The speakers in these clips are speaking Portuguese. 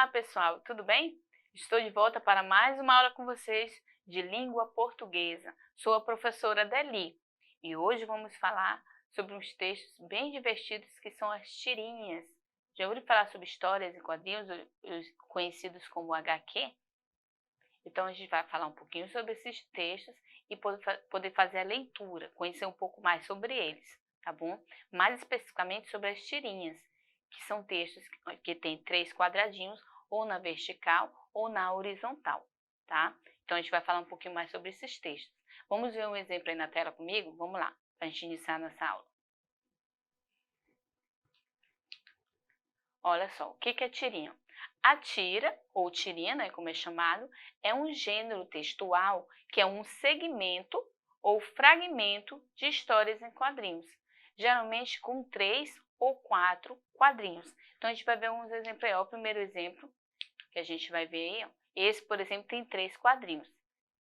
Olá, pessoal, tudo bem? Estou de volta para mais uma aula com vocês de língua portuguesa. Sou a professora Deli e hoje vamos falar sobre uns textos bem divertidos que são as tirinhas. Já ouviram falar sobre histórias em quadrinhos, os conhecidos como HQ? Então a gente vai falar um pouquinho sobre esses textos e poder fazer a leitura, conhecer um pouco mais sobre eles, tá bom? Mais especificamente sobre as tirinhas, que são textos que têm 3 quadradinhos, ou na vertical ou na horizontal, tá? Então a gente vai falar um pouquinho mais sobre esses textos. Vamos ver um exemplo aí na tela comigo? Vamos lá, para a gente iniciar nessa aula. Olha só, o que é tirinha? A tira, ou tirinha, né, como é chamado, é um gênero textual que é um segmento ou fragmento de histórias em quadrinhos, geralmente com 3 ou 4 quadrinhos. Então, a gente vai ver uns exemplos aí. Ó, o primeiro exemplo que a gente vai ver aí, ó, esse, por exemplo, tem 3 quadrinhos,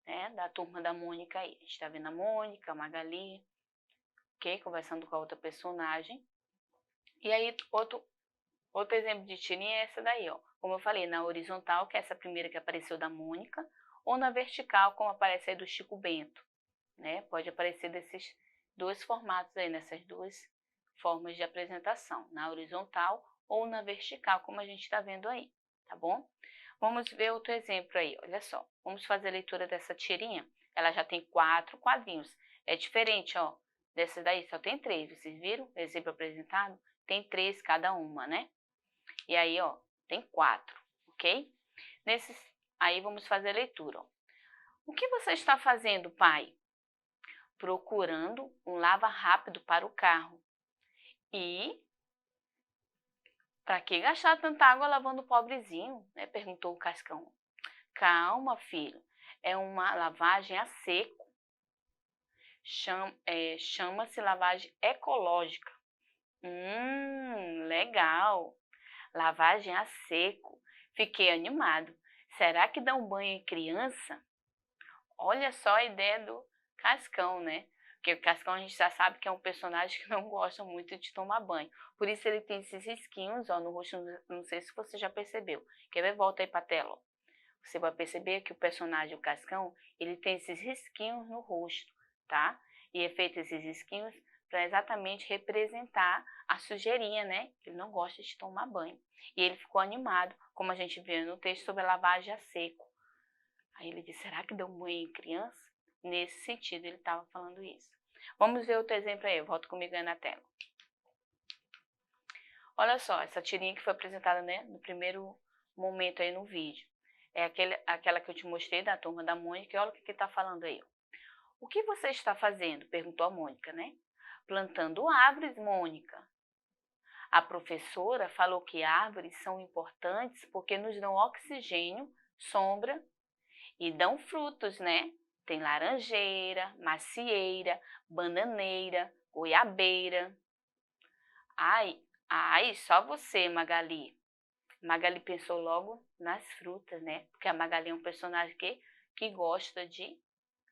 né, da Turma da Mônica aí. A gente está vendo a Mônica, a Magali, ok? Conversando com a outra personagem. E aí, outro exemplo de tirinha é essa daí, ó. Como eu falei, na horizontal, que é essa primeira que apareceu da Mônica, ou na vertical, como aparece aí do Chico Bento, né? Pode aparecer desses dois formatos aí, nessas duas formas de apresentação, na horizontal ou na vertical, como a gente está vendo aí, tá bom? Vamos ver outro exemplo aí, olha só. Vamos fazer a leitura dessa tirinha. Ela já tem 4 quadrinhos. É diferente, ó, dessa daí só tem 3, vocês viram? O exemplo apresentado tem 3 cada uma, né? E aí, ó, tem 4, ok? Aí vamos fazer a leitura. Ó. O que você está fazendo, pai? Procurando um lava rápido para o carro. E para que gastar tanta água lavando o pobrezinho? Né? Perguntou o Cascão. Calma, filho. É uma lavagem a seco. Chama-se lavagem ecológica. Legal. Lavagem a seco. Fiquei animado. Será que dá um banho em criança? Olha só a ideia do Cascão, né? Porque o Cascão a gente já sabe que é um personagem que não gosta muito de tomar banho. Por isso ele tem esses risquinhos, ó, no rosto, não sei se você já percebeu. Quer ver? Volta aí pra tela. Ó. Você vai perceber que o personagem, o Cascão, ele tem esses risquinhos no rosto, tá? E é feito esses risquinhos para exatamente representar a sujeirinha, né? Ele não gosta de tomar banho. E ele ficou animado, como a gente vê no texto sobre a lavagem a seco. Aí ele disse, será que deu um banho em criança? Nesse sentido ele estava falando isso. Vamos ver outro exemplo aí, volta comigo aí na tela. Olha só, essa tirinha que foi apresentada, né, no primeiro momento aí no vídeo. É aquela que eu te mostrei da Turma da Mônica, e olha o que está falando aí. O que você está fazendo? Perguntou a Mônica, né? Plantando árvores, Mônica. A professora falou que árvores são importantes porque nos dão oxigênio, sombra e dão frutos, né? Tem laranjeira, macieira, bananeira, goiabeira. Ai, só você, Magali. Magali pensou logo nas frutas, né? Porque a Magali é um personagem que gosta de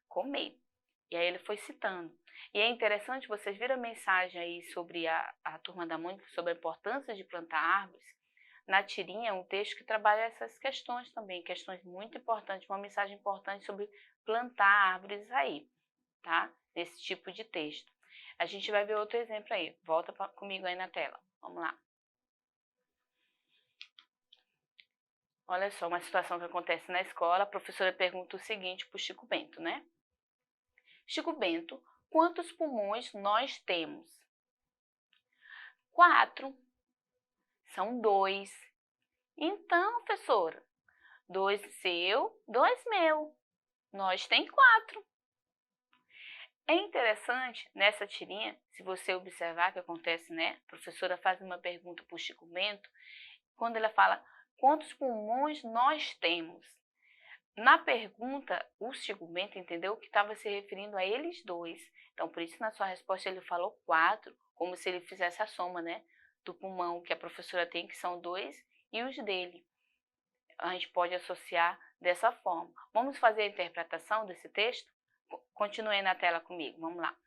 comer. E aí ele foi citando. E é interessante, vocês viram a mensagem aí sobre a Turma da Mônica, sobre a importância de plantar árvores. Na tirinha, é um texto que trabalha essas questões também, questões muito importantes, uma mensagem importante sobre plantar árvores aí, tá? Nesse tipo de texto. A gente vai ver outro exemplo aí. Volta comigo aí na tela. Vamos lá. Olha só, uma situação que acontece na escola, a professora pergunta o seguinte para o Chico Bento, né? Chico Bento, quantos pulmões nós temos? 4. São 2. Então, professora, 2 seu, 2 meu. Nós tem 4. É interessante nessa tirinha, se você observar o que acontece, né? A professora faz uma pergunta para o Chico Bento, quando ela fala quantos pulmões nós temos. Na pergunta, o Chico Bento entendeu que estava se referindo a eles 2. Então, por isso, na sua resposta, ele falou 4, como se ele fizesse a soma, né? Do pulmão que a professora tem, que são 2, e os dele. A gente pode associar dessa forma. Vamos fazer a interpretação desse texto? Continue na tela comigo, vamos lá.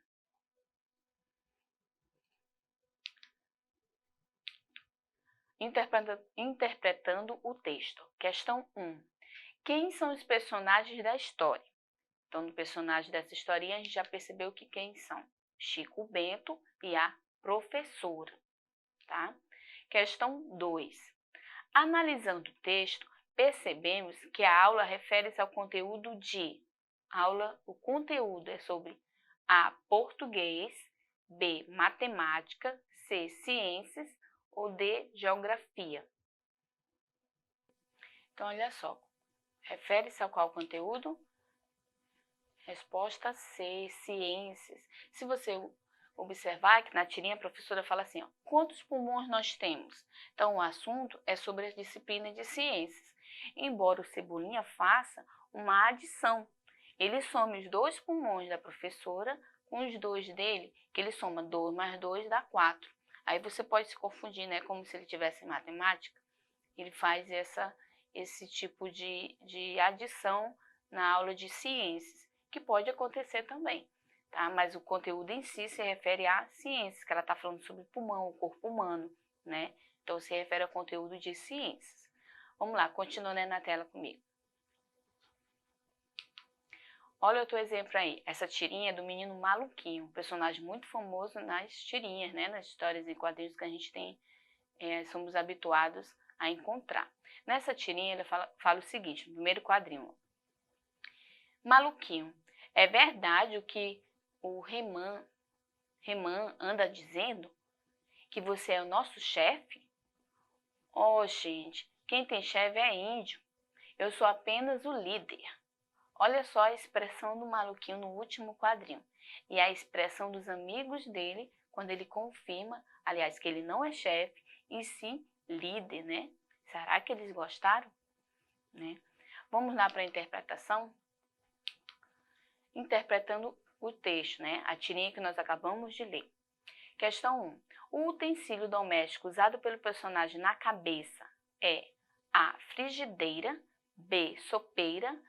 Interpretando o texto. Questão 1. Quem são os personagens da história? Então, no personagem dessa historinha, a gente já percebeu que quem são? Chico Bento e a professora, tá? Questão 2. Analisando o texto, percebemos que a aula refere-se ao conteúdo de o conteúdo é sobre A, português, B, matemática, C, ciências ou D, geografia. Então, olha só, refere-se ao qual conteúdo? Resposta C, ciências. Se você observar que na tirinha a professora fala assim, ó, quantos pulmões nós temos? Então, o assunto é sobre a disciplina de ciências. Embora o Cebolinha faça uma adição, ele soma os 2 pulmões da professora com os 2 dele, que ele soma 2 mais 2 dá 4. Aí você pode se confundir, né, como se ele tivesse matemática. Ele faz esse tipo de adição na aula de ciências, que pode acontecer também, tá? Mas o conteúdo em si se refere a ciências, que ela está falando sobre pulmão, o corpo humano, né? Então, se refere ao conteúdo de ciências. Vamos lá, continuando aí na tela comigo. Olha outro exemplo aí, essa tirinha é do menino Maluquinho, um personagem muito famoso nas tirinhas, né? Nas histórias em quadrinhos que a gente tem, somos habituados a encontrar. Nessa tirinha ele fala o seguinte, no primeiro quadrinho. Maluquinho, é verdade o que o Reman anda dizendo? Que você é o nosso chefe? Oh, gente, quem tem chefe é índio. Eu sou apenas o líder. Olha só a expressão do Maluquinho no último quadrinho. E a expressão dos amigos dele quando ele confirma, aliás, que ele não é chefe, e sim líder, né? Será que eles gostaram? Né? Vamos lá para a interpretação? Interpretando o texto, né? A tirinha que nós acabamos de ler. Questão 1. O utensílio doméstico usado pelo personagem na cabeça é A, frigideira, B, sopeira,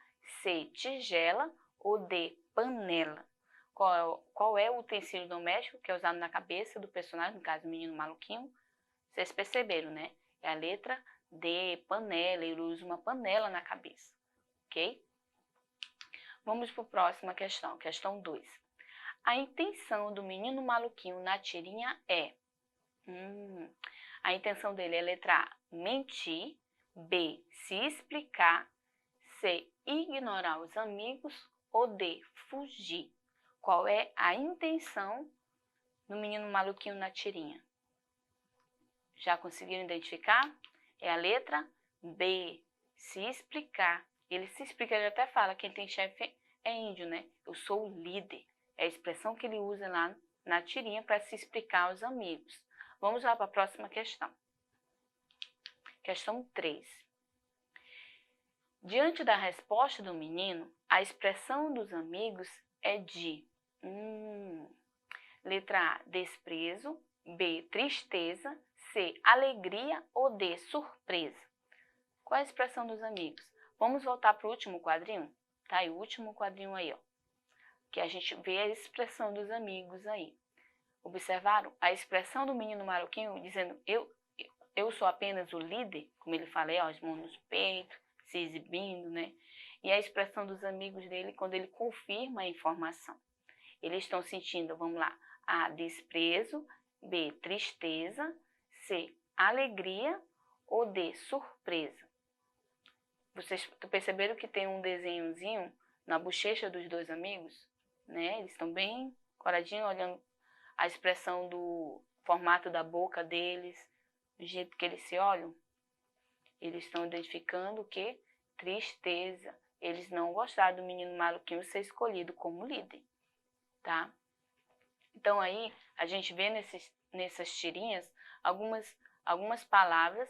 C, tigela ou D, panela. Qual é o utensílio doméstico que é usado na cabeça do personagem, no caso, o menino Maluquinho? Vocês perceberam, né? É a letra D, panela, ele usa uma panela na cabeça, ok? Vamos para a próxima questão, questão 2. A intenção do menino Maluquinho na tirinha é... a intenção dele é letra A, mentir, B, se explicar, C, ignorar os amigos ou D, fugir. Qual é a intenção do menino Maluquinho na tirinha? Já conseguiram identificar? É a letra B, se explicar. Ele se explica, ele até fala, quem tem chefe é índio, né? Eu sou o líder. É a expressão que ele usa lá na tirinha para se explicar aos amigos. Vamos lá para a próxima questão. Questão 3. Diante da resposta do menino, a expressão dos amigos é de letra A, desprezo, B, tristeza, C, alegria ou D, surpresa. Qual é a expressão dos amigos? Vamos voltar para o último quadrinho? Tá aí o último quadrinho aí, ó. Que a gente vê a expressão dos amigos aí. Observaram? A expressão do menino Maluquinho dizendo eu sou apenas o líder, como ele fala aí, ó, as mãos nos peitos, se exibindo, né? E a expressão dos amigos dele quando ele confirma a informação. Eles estão sentindo, vamos lá, A, desprezo, B, tristeza, C, alegria ou D, surpresa. Vocês perceberam que tem um desenhozinho na bochecha dos 2 amigos? Né? Eles estão bem coradinhos, olhando a expressão do formato da boca deles, do jeito que eles se olham. Eles estão identificando o quê? Tristeza. Eles não gostaram do menino Maluquinho ser escolhido como líder, tá? Então aí a gente vê nessas tirinhas algumas palavras,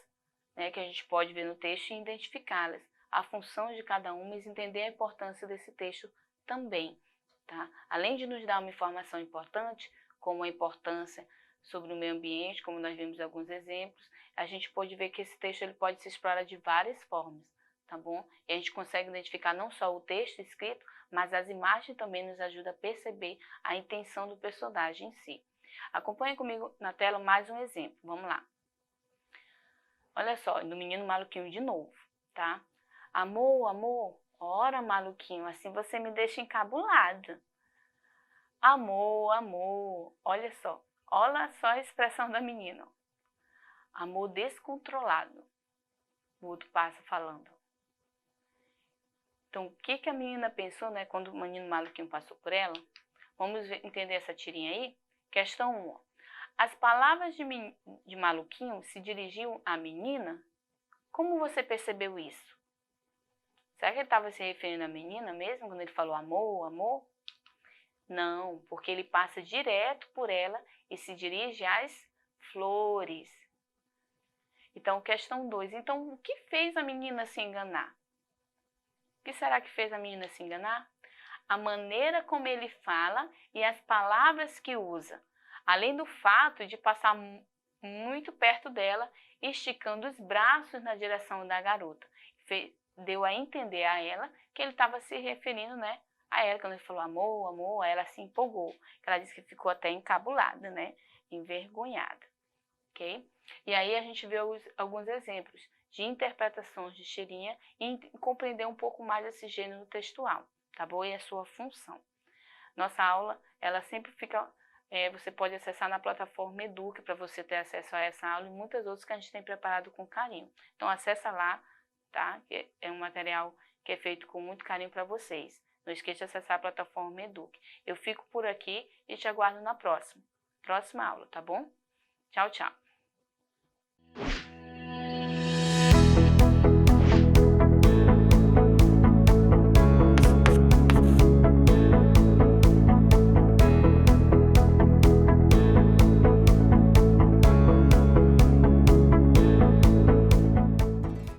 né, que a gente pode ver no texto e identificá-las. A função de cada uma e entender a importância desse texto também, tá? Além de nos dar uma informação importante, como a importância sobre o meio ambiente, como nós vimos alguns exemplos, a gente pode ver que esse texto ele pode se explorar de várias formas, tá bom? E a gente consegue identificar não só o texto escrito, mas as imagens também nos ajudam a perceber a intenção do personagem em si. Acompanhe comigo na tela mais um exemplo, vamos lá. Olha só, do menino maluquinho de novo, tá? Amor, amor, ora maluquinho, assim você me deixa encabulado. Amor, amor, olha só a expressão da menina. Amor descontrolado, o outro passa falando. Então, o que a menina pensou, né, quando o menino maluquinho passou por ela? Vamos entender essa tirinha aí? Questão 1. As palavras de maluquinho se dirigiam à menina? Como você percebeu isso? Será que ele estava se referindo à menina mesmo, quando ele falou amor, amor? Não, porque ele passa direto por ela e se dirige às flores. Então, questão 2. Então, o que fez a menina se enganar? O que será que fez a menina se enganar? A maneira como ele fala e as palavras que usa, além do fato de passar muito perto dela, esticando os braços na direção da garota. Deu a entender a ela que ele estava se referindo, né, a ela, quando ele falou amor, amor, ela se empolgou. Ela disse que ficou até encabulada, né, envergonhada, ok? E aí a gente vê alguns exemplos de interpretações de tirinha e compreender um pouco mais esse gênero textual, tá bom? E a sua função. Nossa aula, ela sempre fica, você pode acessar na plataforma Eduque para você ter acesso a essa aula e muitas outras que a gente tem preparado com carinho. Então acessa lá, tá? Que é um material que é feito com muito carinho para vocês. Não esqueça de acessar a plataforma Eduque. Eu fico por aqui e te aguardo na próxima aula, tá bom? Tchau, tchau.